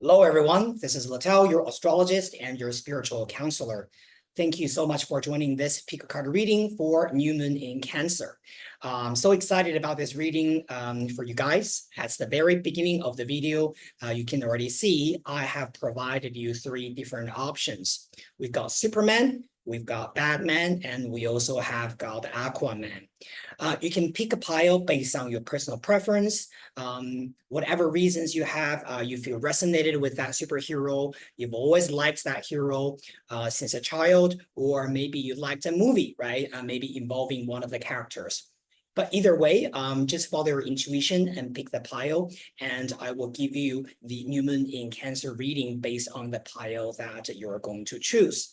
Hello, everyone. This is Letao, your astrologist and your spiritual counselor. Thank you so much for joining this pick card reading for New Moon in Cancer. I'm so excited about this reading for you guys. At the very beginning of the video, you can already see I have provided you three different options. We've got Superman, we've got Batman, and we also have got Aquaman. You can pick a pile based on your personal preference. Whatever reasons you have, you feel resonated with that superhero, you've always liked that hero since a child, or maybe you liked a movie, right? Maybe involving one of the characters. But either way, just follow your intuition and pick the pile, and I will give you the New Moon in Cancer reading based on the pile that you're going to choose.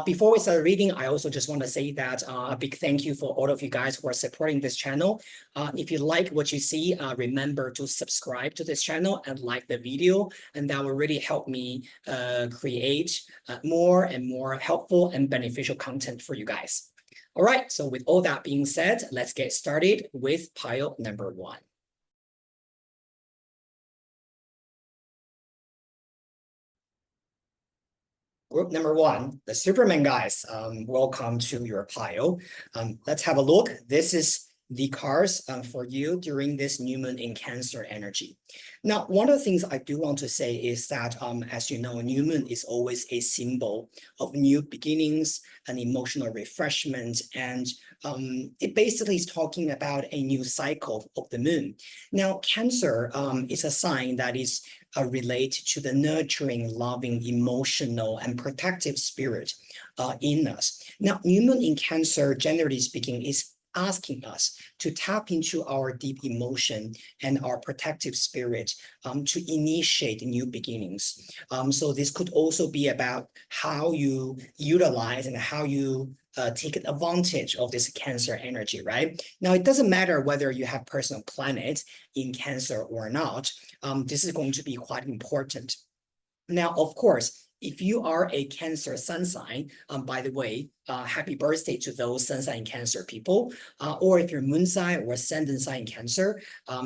Before we start reading, I also just want to say that a big thank you for all of you guys who are supporting this channel. If you like what you see, remember to subscribe to this channel and like the video, and that will really help me create more and more helpful and beneficial content for you guys. All right, so with all that being said, let's get started with pile number one. Group number one, the Superman guys, welcome to your pile. Let's have a look. This is the cards for you during this New Moon in Cancer energy. Now, one of the things I do want to say is that, as you know, New Moon is always a symbol of new beginnings, an emotional refreshment, and it basically is talking about a new cycle of the moon. Now, Cancer is a sign that is related to the nurturing, loving, emotional, and protective spirit in us. Now, New Moon in Cancer, generally speaking, is asking us to tap into our deep emotion and our protective spirit to initiate new beginnings. So this could also be about how you utilize and how you take advantage of this Cancer energy, right? Now, it doesn't matter whether you have personal planet in Cancer or not. This is going to be quite important. Now, of course, if you are a Cancer sun sign, by the way, happy birthday to those sun sign Cancer people, or if you're moon sign or ascendant sign Cancer,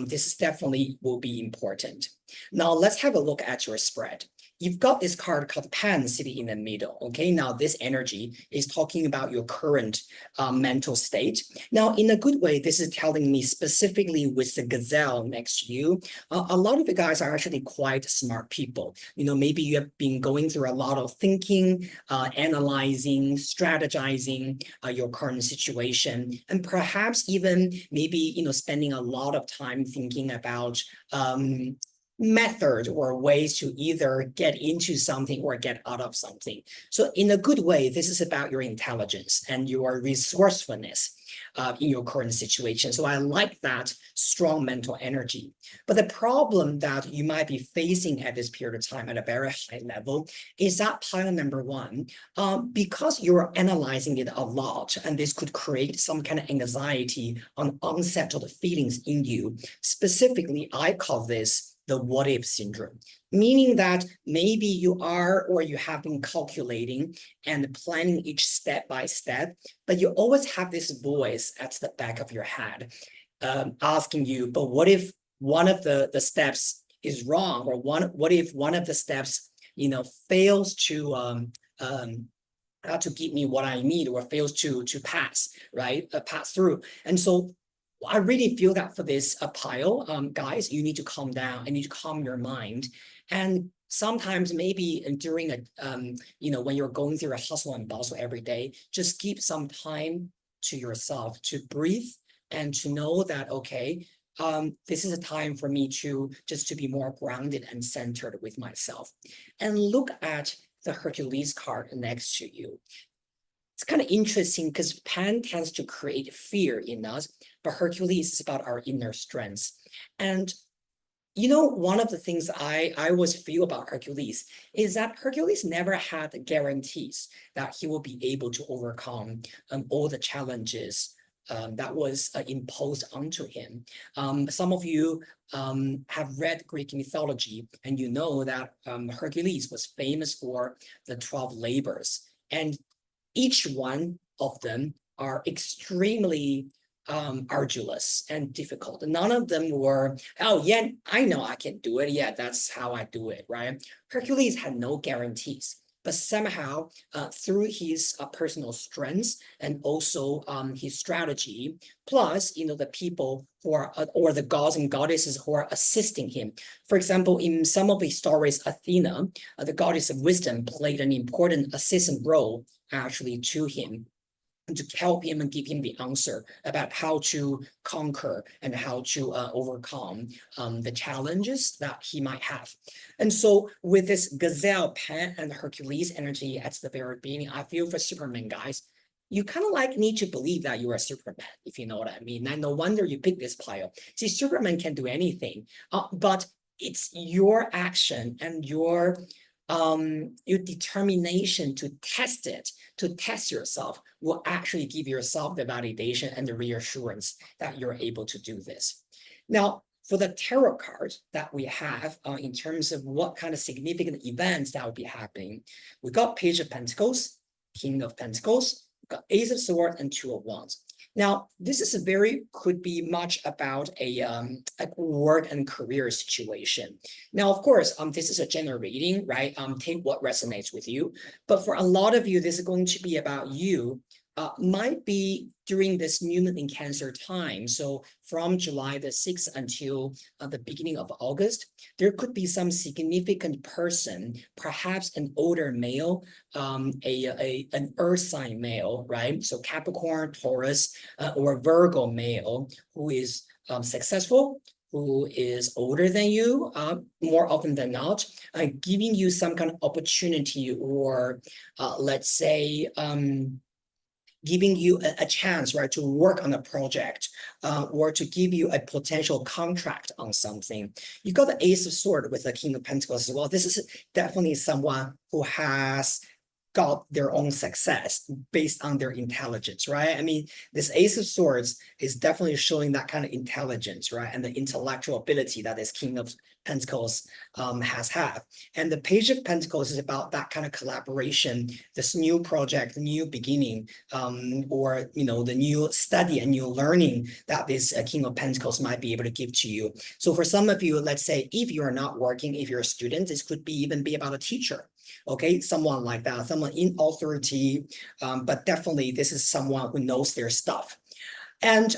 this is definitely will be important. Now, let's have a look at your spread. You've got this card called Pan sitting in the middle, okay? Now, this energy is talking about your current mental state. Now, in a good way, this is telling me specifically with the gazelle next to you, a lot of you guys are actually quite smart people. You know, maybe you have been going through a lot of thinking, analyzing, strategizing your current situation, and perhaps even maybe, you know, spending a lot of time thinking about method or ways to either get into something or get out of something. So in a good way, this is about your intelligence and your resourcefulness in your current situation. So I like that strong mental energy. But the problem that you might be facing at this period of time at a very high level is that pile number one, because you're analyzing it a lot, and this could create some kind of anxiety on unsettled feelings in you. Specifically, I call this the what if syndrome, meaning that maybe you are or you have been calculating and planning each step by step, but you always have this voice at the back of your head asking you, but what if one of the steps is wrong, or what if one of the steps, you know, fails to give me what I need, or fails to pass, right? Pass through. And so I really feel that for this pile, guys, you need to calm down. You need to calm your mind. And sometimes maybe during you know, when you're going through a hustle and bustle every day, just keep some time to yourself to breathe and to know that, okay, this is a time for me to just to be more grounded and centered with myself. And look at the Hercules card next to you. It's kind of interesting because Pan tends to create fear in us, but Hercules is about our inner strengths. And you know, one of the things I always feel about Hercules is that Hercules never had guarantees that he will be able to overcome all the challenges that was imposed onto him. Some of you have read Greek mythology, and you know that Hercules was famous for the 12 labors. And each one of them are extremely arduous and difficult. None of them were, oh yeah, I know I can do it. Yeah, that's how I do it, right? Hercules had no guarantees. But somehow, through his personal strengths and also his strategy, plus the people who are or the gods and goddesses who are assisting him. For example, in some of the stories, Athena, the goddess of wisdom, played an important assistant role actually to him, to help him and give him the answer about how to conquer and how to overcome the challenges that he might have. And so with this gazelle, Pan, and Hercules energy at the very beginning, I feel for Superman, guys, you kind of like need to believe that you are Superman, if you know what I mean. And no wonder you pick this pile. See, Superman can do anything, but it's your action and your determination to test it, to test yourself, will actually give yourself the validation and the reassurance that you're able to do this. Now, for the tarot cards that we have in terms of what kind of significant events that will be happening, we got Page of Pentacles, King of Pentacles, we got Ace of Swords, and Two of Wands. Now, this is could be much about a work and career situation. Now, of course, this is a general reading, right? Take what resonates with you. But for a lot of you, this is going to be about you. Might be during this new moon in Cancer time. So from July the 6th until the beginning of August, there could be some significant person, perhaps an older male, an earth sign male, right? So Capricorn, Taurus, or Virgo male who is successful, who is older than you, more often than not, giving you some kind of opportunity or let's say, giving you a chance, right, to work on a project or to give you a potential contract on something. You got the Ace of Swords with the King of Pentacles as well. This is definitely someone who has got their own success based on their intelligence, right? I mean, this Ace of Swords is definitely showing that kind of intelligence, right? And the intellectual ability that this King of Pentacles has had. And the Page of Pentacles is about that kind of collaboration, this new project, new beginning, or, the new study and new learning that this King of Pentacles might be able to give to you. So for some of you, let's say, if you are not working, if you're a student, this could even be about a teacher. Okay, someone like that, someone in authority, but definitely this is someone who knows their stuff. And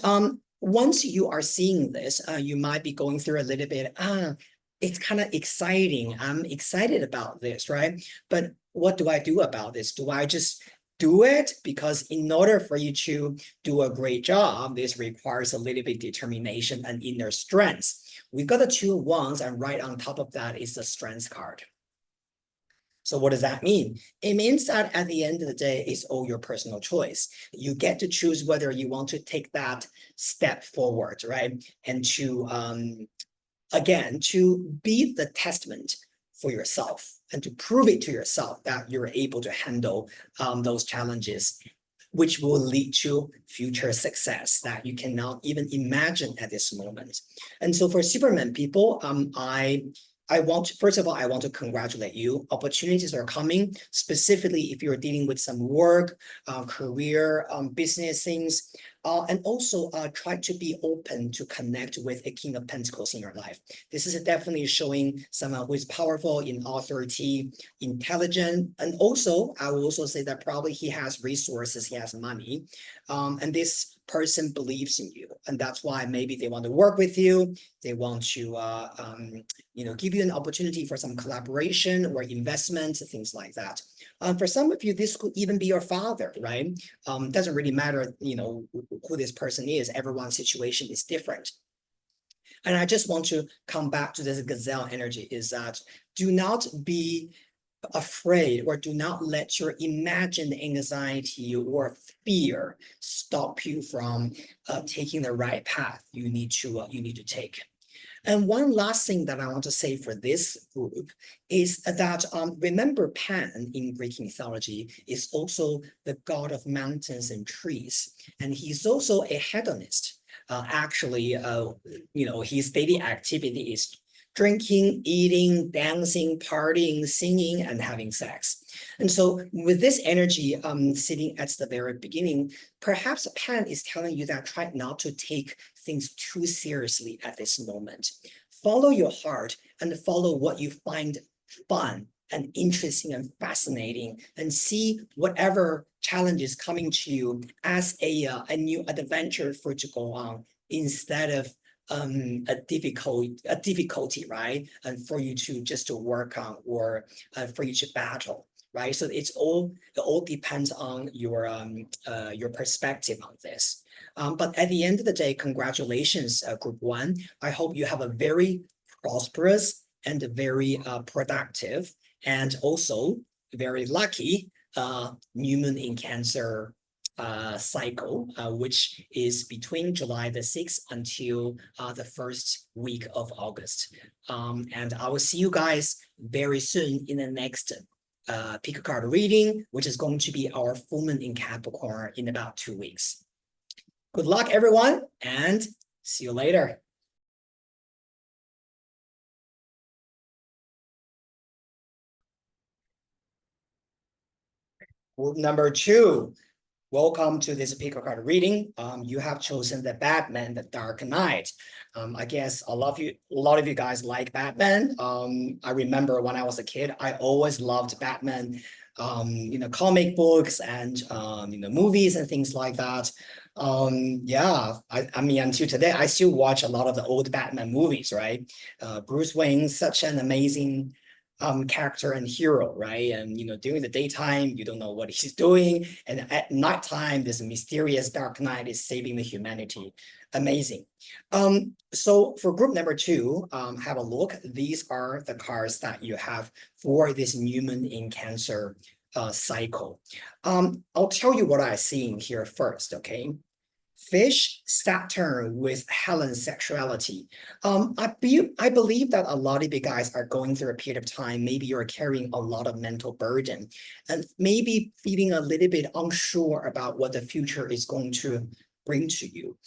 once you are seeing this, you might be going through a little bit, it's kind of exciting. I'm excited about this, right? But what do I do about this? Do I just do it? Because in order for you to do a great job, this requires a little bit determination and inner strength. We've got the Two of Wands, and right on top of that is the Strength card. So what does that mean? It means that at the end of the day, it's all your personal choice. You get to choose whether you want to take that step forward, right? And to, again, to be the testament for yourself and to prove it to yourself that you're able to handle those challenges, which will lead to future success that you cannot even imagine at this moment. And so for Superman people, first of all, I want to congratulate you. Opportunities are coming, specifically if you're dealing with some work, career, business things, and also try to be open to connect with a King of Pentacles in your life. This is definitely showing someone who is powerful, in authority, intelligent, and also, I will also say that probably he has resources, he has money, and this person believes in you, and that's why maybe they want to work with you. They want to, give you an opportunity for some collaboration or investment, things like that. For some of you, this could even be your father, right? Doesn't really matter, who this person is. Everyone's situation is different. And I just want to come back to this gazelle energy, is that do not be afraid, or do not let your imagined anxiety or fear stop you from taking the right path you need to take. And one last thing that I want to say for this group is that remember, Pan in Greek mythology is also the god of mountains and trees, and he's also a hedonist. Actually, his daily activity is drinking, eating, dancing, partying, singing, and having sex. And so with this energy sitting at the very beginning, perhaps Pan is telling you that try not to take things too seriously at this moment. Follow your heart and follow what you find fun and interesting and fascinating, and see whatever challenges coming to you as a new adventure for you to go on, instead of a difficulty, right? And for you to just to work on, or for you to battle, right? So it all depends on your perspective on this. But at the end of the day, congratulations, group one. I hope you have a very prosperous and very productive, and also very lucky new moon in Cancer cycle, which is between July the 6th until the first week of August. And I will see you guys very soon in the next pick a card reading, which is going to be our full moon in Capricorn in about 2 weeks. Good luck, everyone, and see you later. Group number 2, welcome to this pick a card reading. You have chosen the Batman, the Dark Knight. I guess a lot of you guys like Batman. I remember when I was a kid, I always loved Batman, comic books and movies and things like that. Yeah, I mean, until today, I still watch a lot of the old Batman movies, right? Bruce Wayne, such an amazing character and hero, right? And during the daytime, you don't know what he's doing, and at nighttime, this mysterious Dark Knight is saving the humanity. Amazing. So for group number 2, have a look. These are the cards that you have for this new moon in Cancer cycle. I'll tell you what I'm seeing here first, okay? Fish, Saturn with Helen's sexuality. I believe that a lot of you guys are going through a period of time, maybe you're carrying a lot of mental burden and maybe feeling a little bit unsure about what the future is going to bring to you.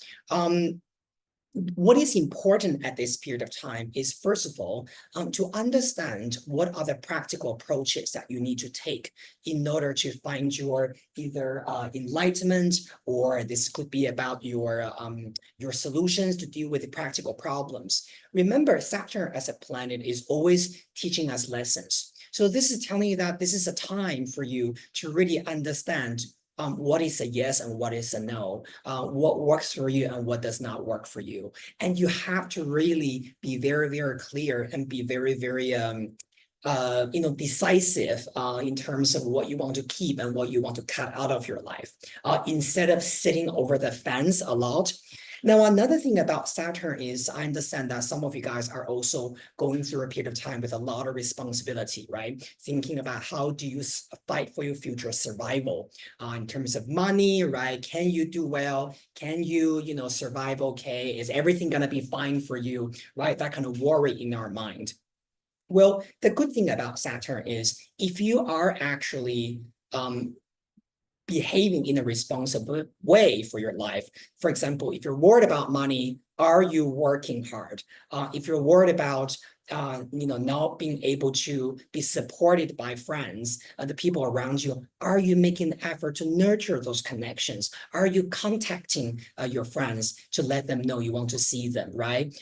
What is important at this period of time is, first of all, to understand what are the practical approaches that you need to take in order to find your either enlightenment, or this could be about your solutions to deal with the practical problems. Remember, Saturn as a planet is always teaching us lessons. So this is telling you that this is a time for you to really understand what is a yes and what is a no, what works for you and what does not work for you. And you have to really be very, very clear and be very, very decisive in terms of what you want to keep and what you want to cut out of your life, instead of sitting over the fence a lot. Now, another thing about Saturn is I understand that some of you guys are also going through a period of time with a lot of responsibility, right? Thinking about how do you fight for your future survival in terms of money, right? Can you do well? Can you, survive okay? Is everything going to be fine for you, right? That kind of worry in our mind. Well, the good thing about Saturn is if you are actually behaving in a responsible way for your life. For example, if you're worried about money, are you working hard? If you're worried about not being able to be supported by friends, the people around you, are you making the effort to nurture those connections? Are you contacting your friends to let them know you want to see them, right?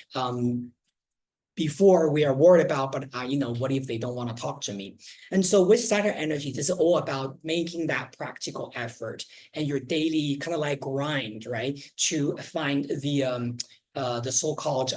Before we are worried about, but what if they don't want to talk to me? And so with Saturn energy, this is all about making that practical effort and your daily kind of like grind, right? To find the so-called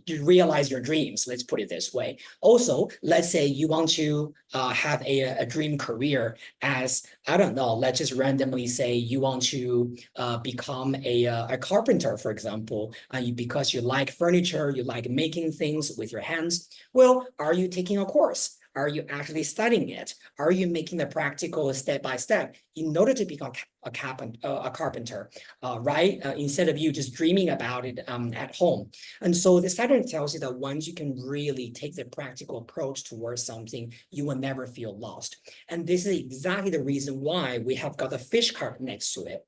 you realize your dreams, let's put it this way. Also, let's say you want to have a dream career as, I don't know, let's just randomly say you want to become a carpenter, for example, because you like furniture, you like making things with your hands. Well, are you taking a course? Are you actually studying it? Are you making the practical step by step in order to become a carpenter, right? Instead of you just dreaming about it at home. And so the Saturn tells you that once you can really take the practical approach towards something, you will never feel lost. And this is exactly the reason why we have got the fish card next to it.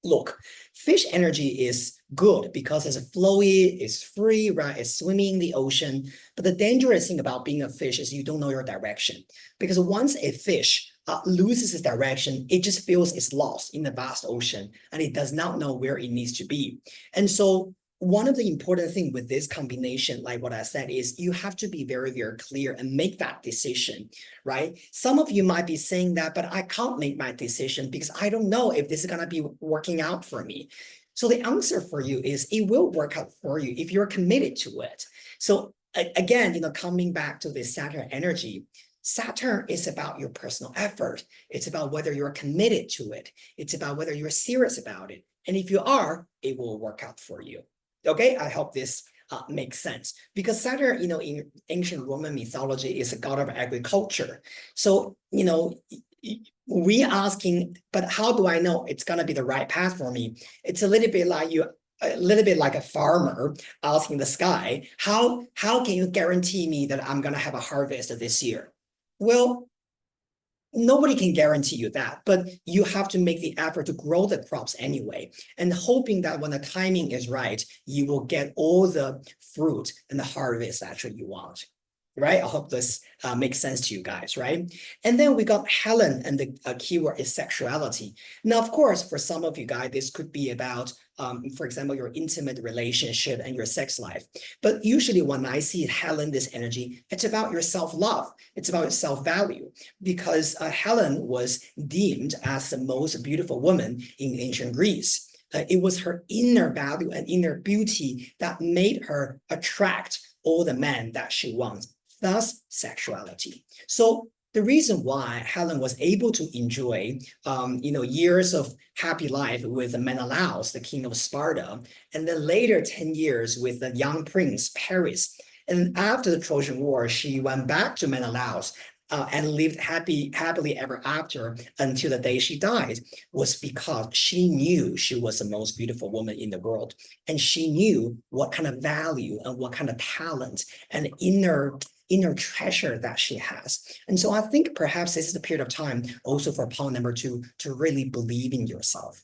Look, fish energy is good because it's flowy, it's free, right? It's swimming in the ocean. But the dangerous thing about being a fish is you don't know your direction. Because once a fish loses its direction, it just feels it's lost in the vast ocean and it does not know where it needs to be. And so one of the important things with this combination, like what I said, is you have to be very, very clear and make that decision, right? Some of you might be saying that, but I can't make my decision because I don't know if this is going to be working out for me. So the answer for you is it will work out for you if you're committed to it. So again, coming back to this Saturn energy, Saturn is about your personal effort. It's about whether you're committed to it. It's about whether you're serious about it. And if you are, it will work out for you. Okay, I hope this makes sense, because Saturn, in ancient Roman mythology is a god of agriculture. So, we asking, but how do I know it's gonna be the right path for me? It's a little bit like a farmer asking the sky, how can you guarantee me that I'm gonna have a harvest this year? Well, nobody can guarantee you that, but you have to make the effort to grow the crops anyway, and hoping that when the timing is right, you will get all the fruit and the harvest actually you want. Right? I hope this makes sense to you guys, right? And then we got Helen, and the keyword is sexuality. Now, of course, for some of you guys, this could be about, for example, your intimate relationship and your sex life. But usually when I see Helen, this energy, it's about your self-love. It's about self-value, because Helen was deemed as the most beautiful woman in ancient Greece. It was her inner value and inner beauty that made her attract all the men that she wants. Thus, sexuality. So the reason why Helen was able to enjoy, years of happy life with Menelaus, the king of Sparta, and then later 10 years with the young prince Paris. And after the Trojan War, she went back to Menelaus and lived happily ever after until the day she died, was because she knew she was the most beautiful woman in the world. And she knew what kind of value and what kind of talent and inner treasure that she has. And so I think perhaps this is the period of time also for point number 2 to really believe in yourself.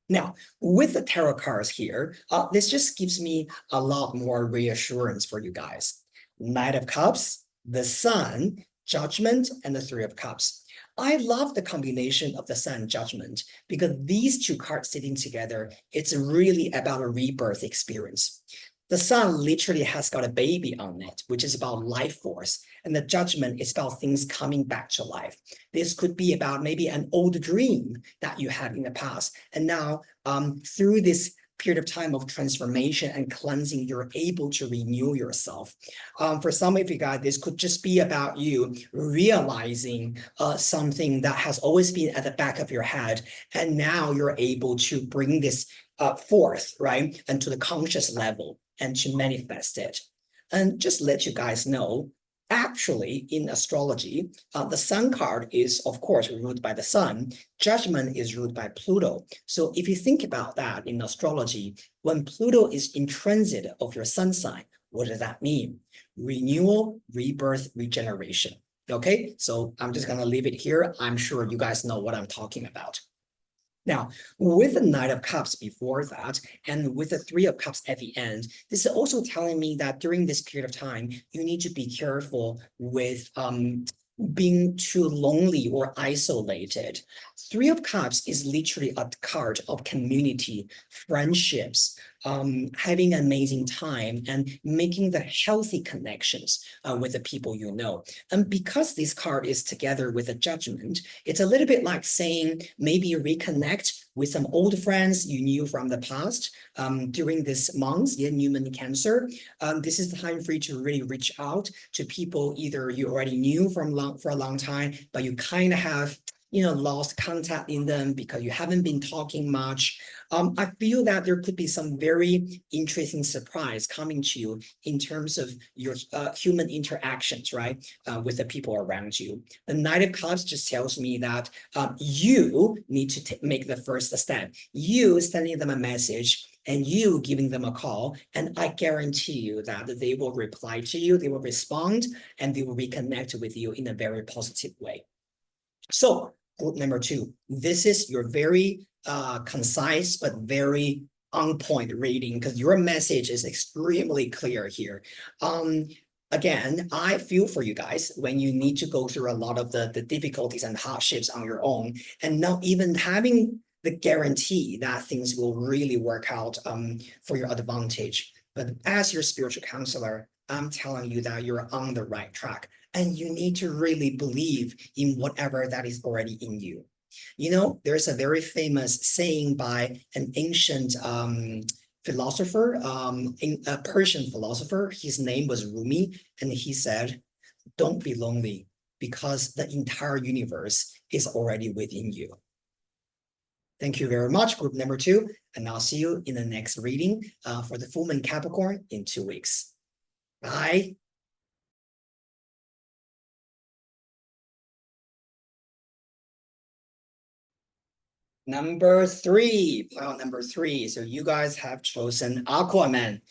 Now, with the tarot cards here, this just gives me a lot more reassurance for you guys. Knight of Cups, the Sun, Judgment, and the Three of Cups. I love the combination of the Sun, Judgment, because these two cards sitting together, it's really about a rebirth experience. The Sun literally has got a baby on it, which is about life force. And the Judgment is about things coming back to life. This could be about maybe an old dream that you had in the past. And now through this period of time of transformation and cleansing, you're able to renew yourself. For some of you guys, this could just be about you realizing something that has always been at the back of your head. And now you're able to bring this forth, right? And to the conscious level, and to manifest it. And just let you guys know, actually in astrology, the Sun card is of course ruled by the Sun. Judgment is ruled by Pluto. So if you think about that in astrology, when Pluto is in transit of your Sun sign, what does that mean? Renewal, rebirth, regeneration. Okay, so I'm just gonna leave it here. I'm sure you guys know what I'm talking about. Now, with the Knight of Cups before that, and with the Three of Cups at the end, this is also telling me that during this period of time, you need to be careful with being too lonely or isolated. Three of Cups is literally a card of community, friendships, having an amazing time and making the healthy connections with the people you know. And because this card is together with a Judgment, it's a little bit like saying maybe reconnect with some old friends you knew from the past during this month, New Moon in Cancer. This is the time for you to really reach out to people either you already knew for a long time, but you kind of have lost contact in them because you haven't been talking much. I feel that there could be some very interesting surprise coming to you in terms of your human interactions, right, with the people around you. The Knight of Cups just tells me that you need to make the first step. You sending them a message and you giving them a call, and I guarantee you that they will reply to you, they will respond, and they will reconnect with you in a very positive way. So group number 2. This is your very concise but very on point reading because your message is extremely clear here. Again, I feel for you guys when you need to go through a lot of the difficulties and hardships on your own, and not even having the guarantee that things will really work out for your advantage. But as your spiritual counselor, I'm telling you that you're on the right track, and you need to really believe in whatever that is already in you. You know, there's a very famous saying by an ancient philosopher, a Persian philosopher. His name was Rumi, and he said, "Don't be lonely because the entire universe is already within you." Thank you very much, group number 2, and I'll see you in the next reading for the full moon Capricorn in 2 weeks. Bye. Number 3, pile number 3. So you guys have chosen Aquaman.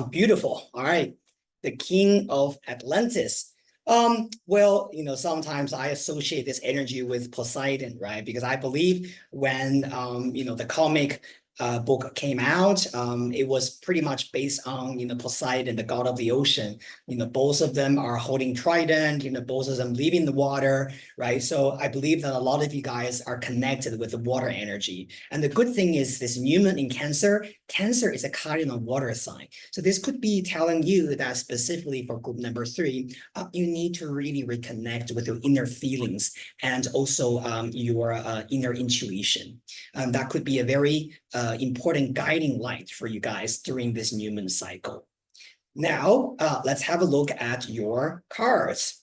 Beautiful. All right. The king of Atlantis. Well, you know, sometimes I associate this energy with Poseidon, right? Because I believe when you know, the comic book came out, it was pretty much based on, you know, Poseidon, the god of the ocean. You know, both of them are holding trident, you know, both of them leaving the water, right? So I believe that a lot of you guys are connected with the water energy. And the good thing is this new moon in Cancer, Cancer is a cardinal water sign. So this could be telling you that specifically for group number 3, you need to really reconnect with your inner feelings and also your inner intuition. That could be a very important guiding light for you guys during this new moon cycle. Now, let's have a look at your cards.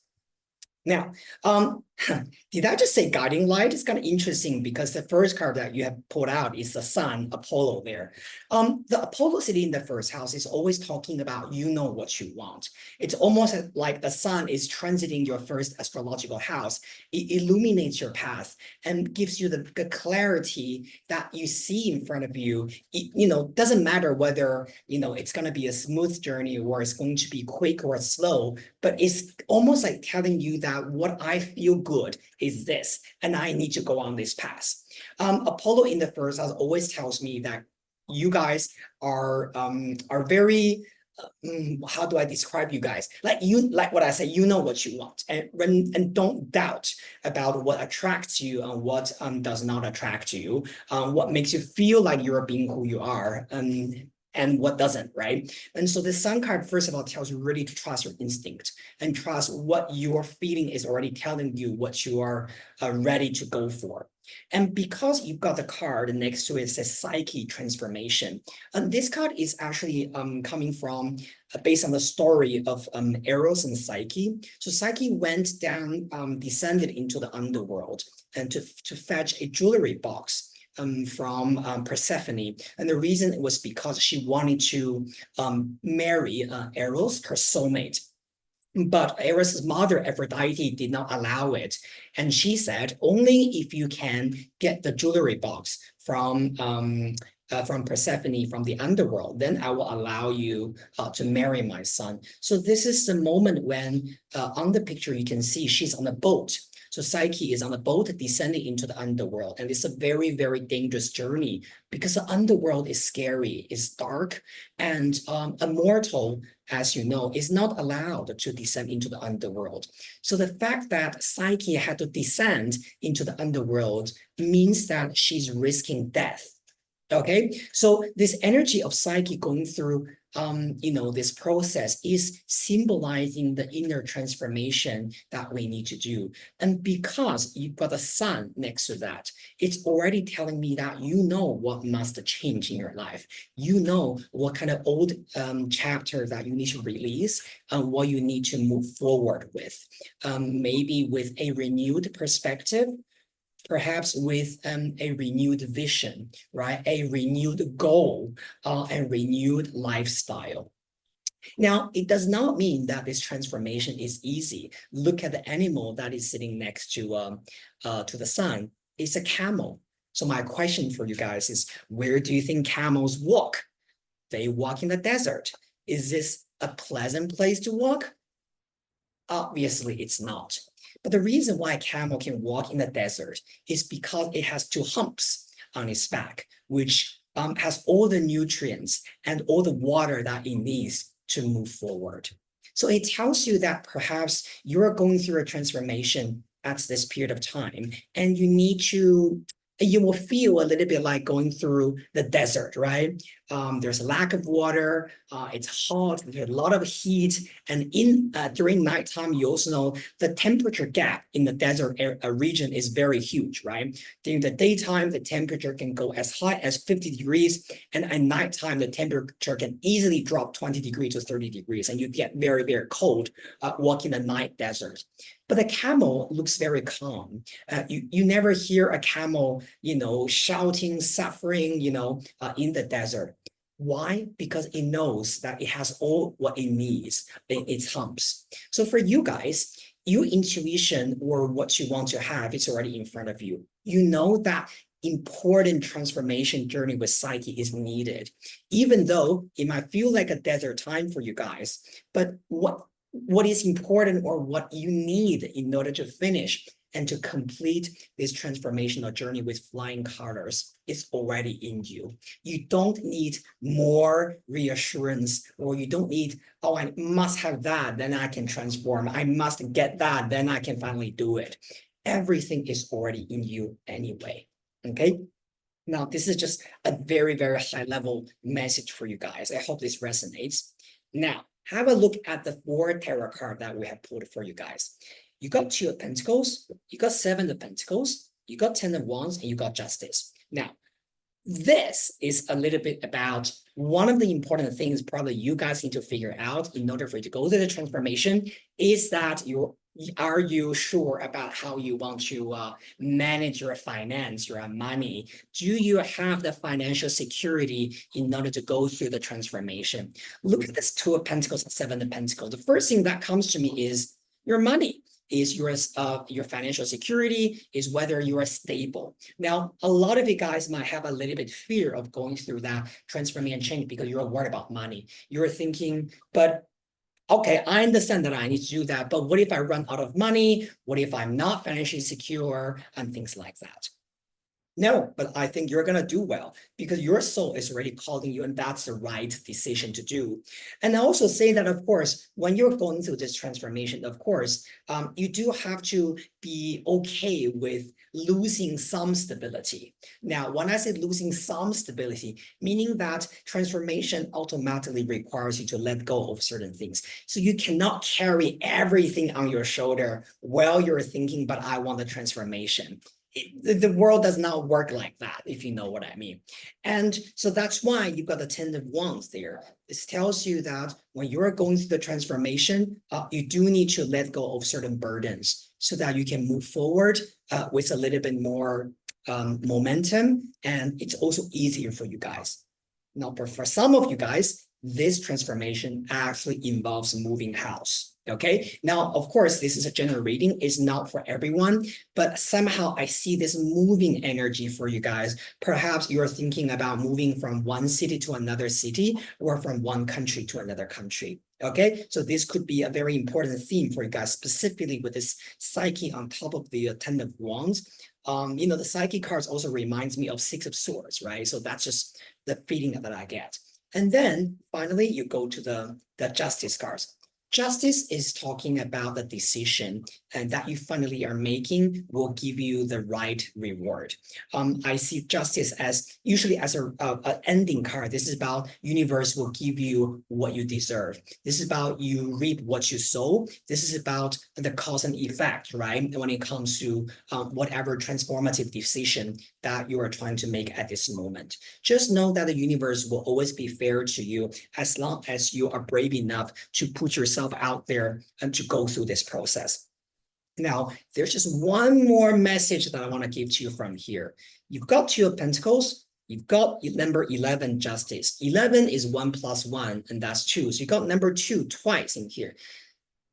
Now, did I just say guiding light? It's kind of interesting because the first card that you have pulled out is the sun, Apollo there. The Apollo sitting in the first house is always talking about you know what you want. It's almost like the sun is transiting your first astrological house. It illuminates your path and gives you the clarity that you see in front of you. You know, doesn't matter whether, you know, it's going to be a smooth journey or it's going to be quick or slow, but it's almost like telling you that what I feel good is this, and I need to go on this path. Apollo in the first house always tells me that you guys are very how do I describe you guys? Like what I say, you know what you want, and don't doubt about what attracts you and what does not attract you, what makes you feel like you're being who you are, and what doesn't, right? And so the sun card, first of all, tells you really to trust your instinct and trust what you're feeling is already telling you what you are ready to go for. And because you've got the card next to it says Psyche transformation, and this card is actually coming from based on the story of Eros and Psyche. So Psyche went down, descended into the underworld and to fetch a jewelry box from Persephone. And the reason was because she wanted to marry Eros, her soulmate. But Eros' mother, Aphrodite, did not allow it. And she said, only if you can get the jewelry box from Persephone, from the underworld, then I will allow you to marry my son. So this is the moment when on the picture you can see she's on a boat. So Psyche is on a boat descending into the underworld. And it's a very, very dangerous journey because the underworld is scary, it's dark, and a mortal, as you know, is not allowed to descend into the underworld. So the fact that Psyche had to descend into the underworld means that she's risking death. Okay, so this energy of Psyche going through you know, this process is symbolizing the inner transformation that we need to do. And because you've got the sun next to that, it's already telling me that you know what must change in your life. You know what kind of old chapter that you need to release and what you need to move forward with. Maybe with a renewed perspective, perhaps with a renewed vision, right? A renewed goal, and renewed lifestyle. Now, it does not mean that this transformation is easy. Look at the animal that is sitting next to the sun. It's a camel. So my question for you guys is, where do you think camels walk? They walk in the desert. Is this a pleasant place to walk? Obviously, it's not. But the reason why a camel can walk in the desert is because it has two humps on its back, which has all the nutrients and all the water that it needs to move forward. So it tells you that perhaps you're going through a transformation at this period of time, and you will feel a little bit like going through the desert, right? There's a lack of water, it's hot, there's a lot of heat, and during nighttime, you also know the temperature gap in the desert region is very huge, right? During the daytime, the temperature can go as high as 50 degrees, and at nighttime, the temperature can easily drop 20 degrees to 30 degrees, and you get very, very cold walking the night desert. But the camel looks very calm. You never hear a camel, shouting, suffering, in the desert. Why? Because it knows that it has all what it needs in its humps. So for you guys, your intuition or what you want to have, it's already in front of you. You know that important transformation journey with psyche is needed, even though it might feel like a desert time for you guys. But what is important or what you need in order to finish and to complete this transformational journey with flying colors is already in you. You don't need more reassurance, or you don't need, oh, I must have that, then I can transform. I must get that, then I can finally do it. Everything is already in you anyway, okay? Now, this is just a very, very high level message for you guys. I hope this resonates. Now, have a look at the 4 tarot cards that we have pulled for you guys. You got 2 of Pentacles, you got 7 of Pentacles, you got 10 of Wands, and you got Justice. Now, this is a little bit about one of the important things probably you guys need to figure out in order for you to go through the transformation is that are you sure about how you want to manage your finance, your money? Do you have the financial security in order to go through the transformation? Look at this 2 of Pentacles and 7 of Pentacles. The first thing that comes to me is your money. Is your financial security, is whether you are stable. Now, a lot of you guys might have a little bit fear of going through that transformation change because you're worried about money. You're thinking, but okay, I understand that I need to do that, but what if I run out of money? What if I'm not financially secure? And things like that. No, but I think you're going to do well because your soul is already calling you, and that's the right decision to do. And I also say that, of course, when you're going through this transformation, of course, you do have to be okay with losing some stability. Now, when I say losing some stability, meaning that transformation automatically requires you to let go of certain things. So you cannot carry everything on your shoulder while you're thinking, but I want the transformation. The world does not work like that, if you know what I mean. And so that's why you've got the 10 of Wands there. This tells you that when you're going through the transformation, you do need to let go of certain burdens so that you can move forward with a little bit more momentum, and it's also easier for you guys. Now, for some of you guys, this transformation actually involves moving house. Okay, now, of course, this is a general reading, it's not for everyone, but somehow I see this moving energy for you guys. Perhaps you're thinking about moving from one city to another city or from one country to another country. Okay, so this could be a very important theme for you guys, specifically with this Psyche on top of the 10 of Wands. The Psyche cards also reminds me of 6 of Swords, right? So that's just the feeling that I get. And then finally, you go to the Justice cards. Justice is talking about the decision and that you finally are making will give you the right reward. I see justice as usually as an ending card. This is about universe will give you what you deserve. This is about you reap what you sow. This is about the cause and effect, right? When it comes to whatever transformative decision that you are trying to make at this moment. Just know that the universe will always be fair to you as long as you are brave enough to put yourself out there and to go through this process. Now, there's just one more message that I want to give to you from here. You've got 2 of Pentacles, you've got number 11, Justice. 11 is 1 + 1, and that's 2. So you got number 2 twice in here.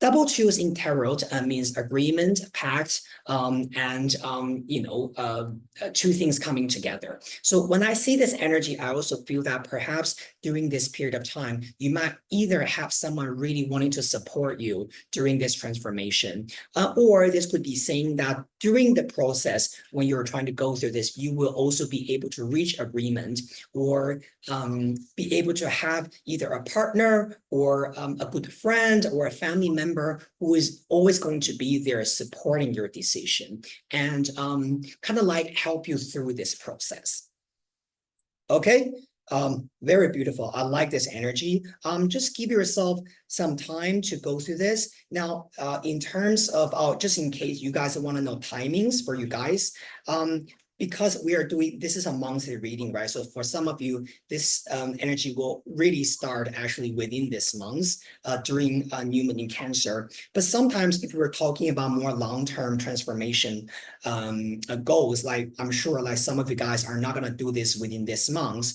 Double twos in tarot means agreement, pact, and two things coming together. So when I see this energy, I also feel that perhaps during this period of time, you might either have someone really wanting to support you during this transformation, or this could be saying that during the process, when you're trying to go through this, you will also be able to reach agreement or be able to have either a partner or a good friend or a family member who is always going to be there supporting your decision and kind of like help you through this process. Okay, very beautiful. I like this energy. Just give yourself some time to go through this. Now, in terms of, just in case you guys want to know timings for you guys, because we are doing, this is a monthly reading, right? So for some of you, this energy will really start actually within this month during new moon in Cancer. But sometimes if we're talking about more long-term transformation goals, like I'm sure like some of you guys are not gonna do this within this month.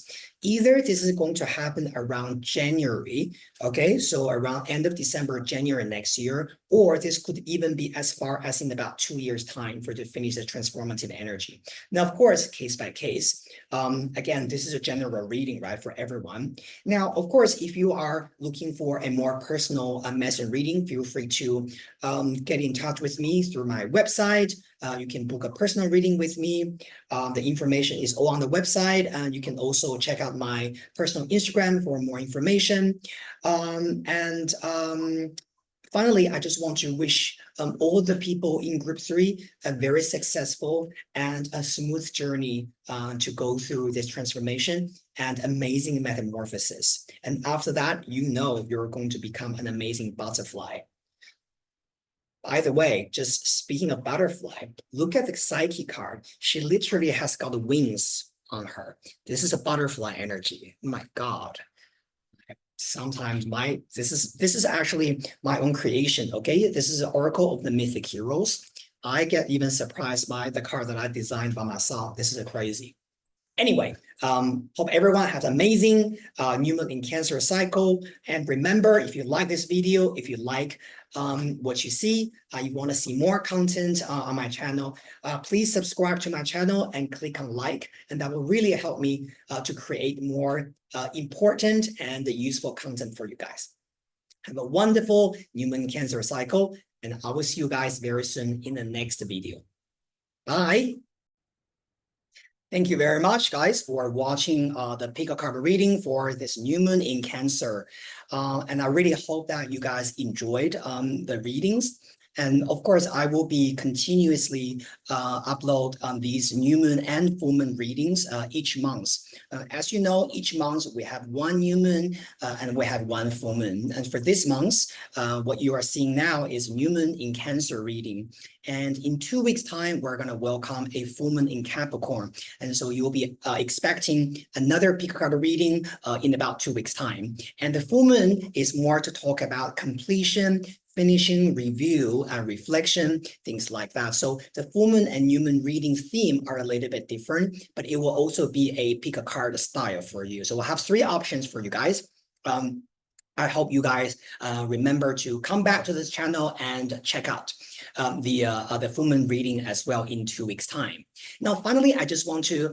Either this is going to happen around January, okay? So around end of December, January next year, or this could even be as far as in about 2 years' time for to finish the transformative energy. Now, of course, case by case. Again, this is a general reading, right, for everyone. Now, of course, if you are looking for a more personal message reading, feel free to get in touch with me through my website. You can book a personal reading with me. The information is all on the website, and you can also check out my personal Instagram for more information. Finally, I just want to wish all the people in group 3 a very successful and a smooth journey to go through this transformation and amazing metamorphosis. And after that, you know you're going to become an amazing butterfly. By the way, just speaking of butterfly, look at the Psyche card. She literally has got wings on her. This is a butterfly energy. My God. Sometimes this is actually my own creation. Okay, this is an Oracle of the Mythic Heroes. I get even surprised by the card that I designed by myself. This is crazy. Anyway, hope everyone has amazing new moon in Cancer cycle. And remember, if you like this video, if you like what you see, you want to see more content on my channel, please subscribe to my channel and click on like, and that will really help me to create more important and useful content for you guys. Have a wonderful new moon Cancer cycle, and I will see you guys very soon in the next video. Bye. Thank you very much, guys, for watching the pick a card reading for this new moon in Cancer. And I really hope that you guys enjoyed the readings. And of course, I will be continuously upload these new moon and full moon readings each month. As you know, each month we have one new moon and we have one full moon. And for this month, what you are seeing now is new moon in Cancer reading. And in 2 weeks' time, we're going to welcome a full moon in Capricorn. And so you'll be expecting another pick a card reading in about 2 weeks' time. And the full moon is more to talk about completion, finishing, review, and reflection, things like that. So the full moon and new moon reading theme are a little bit different, but it will also be a pick a card style for you. So we'll have 3 options for you guys. I hope you guys remember to come back to this channel and check out the full moon reading as well in 2 weeks' time. Now, finally, I just want to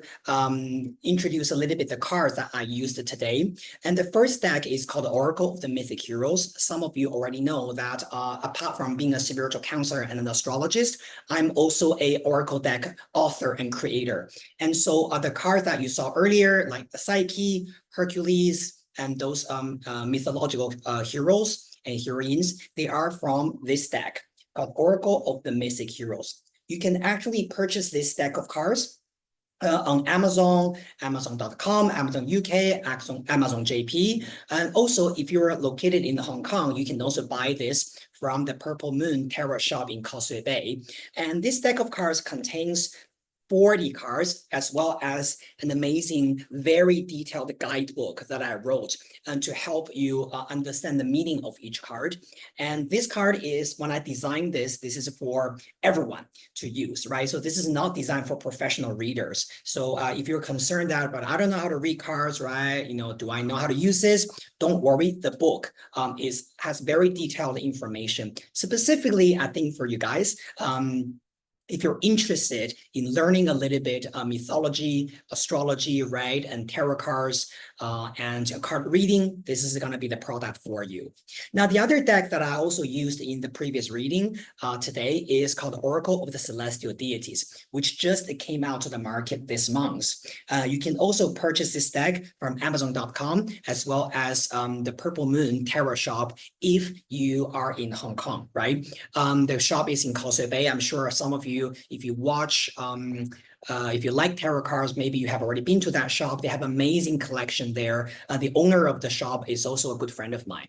introduce a little bit the cards that I used today. And the first deck is called Oracle of the Mythic Heroes. Some of you already know that apart from being a spiritual counselor and an astrologist, I'm also a Oracle deck author and creator. And so the cards that you saw earlier, like the Psyche, Hercules, and those mythological heroes and heroines, they are from this deck called Oracle of the Mythic Heroes. You can actually purchase this deck of cards on Amazon, Amazon.com, Amazon UK, Amazon JP. And also, if you're located in Hong Kong, you can also buy this from the Purple Moon Tarot Shop in Causeway Bay. And this deck of cards contains 40 cards, as well as an amazing, very detailed guidebook that I wrote to help you understand the meaning of each card. And this card is, when I designed this is for everyone to use, right? So this is not designed for professional readers. So if you're concerned that, but I don't know how to read cards, right? Do I know how to use this? Don't worry, the book has very detailed information. Specifically, I think for you guys, if you're interested in learning a little bit mythology, astrology, right, and tarot cards, and card reading, this is going to be the product for you. Now, the other deck that I also used in the previous reading today is called Oracle of the Celestial Deities, which just came out to the market this month. You can also purchase this deck from Amazon.com, as well as the Purple Moon Tarot shop if you are in Hong Kong, right? The shop is in Causeway Bay. I'm sure some of you, if you watch, if you like tarot cards, maybe you have already been to that shop. They have amazing collection there. The owner of the shop is also a good friend of mine.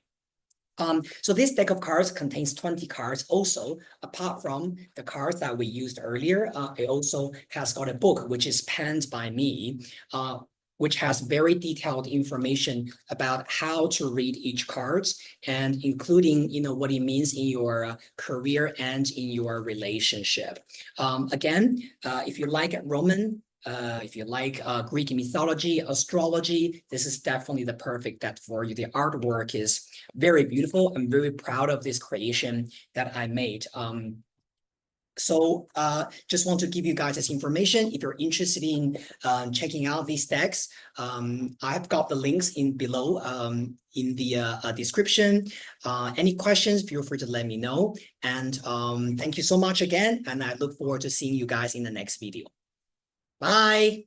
So this deck of cards contains 20 cards. Also, apart from the cards that we used earlier, it also has got a book, which is penned by me, which has very detailed information about how to read each cards, and including, what it means in your career and in your relationship. Again, if you like Roman, if you like Greek mythology, astrology, this is definitely the perfect deck for you. The artwork is very beautiful. I'm very proud of this creation that I made. So just want to give you guys this information. If you're interested in checking out these decks, I've got the links below in the description. Any questions, feel free to let me know. And thank you so much again. And I look forward to seeing you guys in the next video. Bye.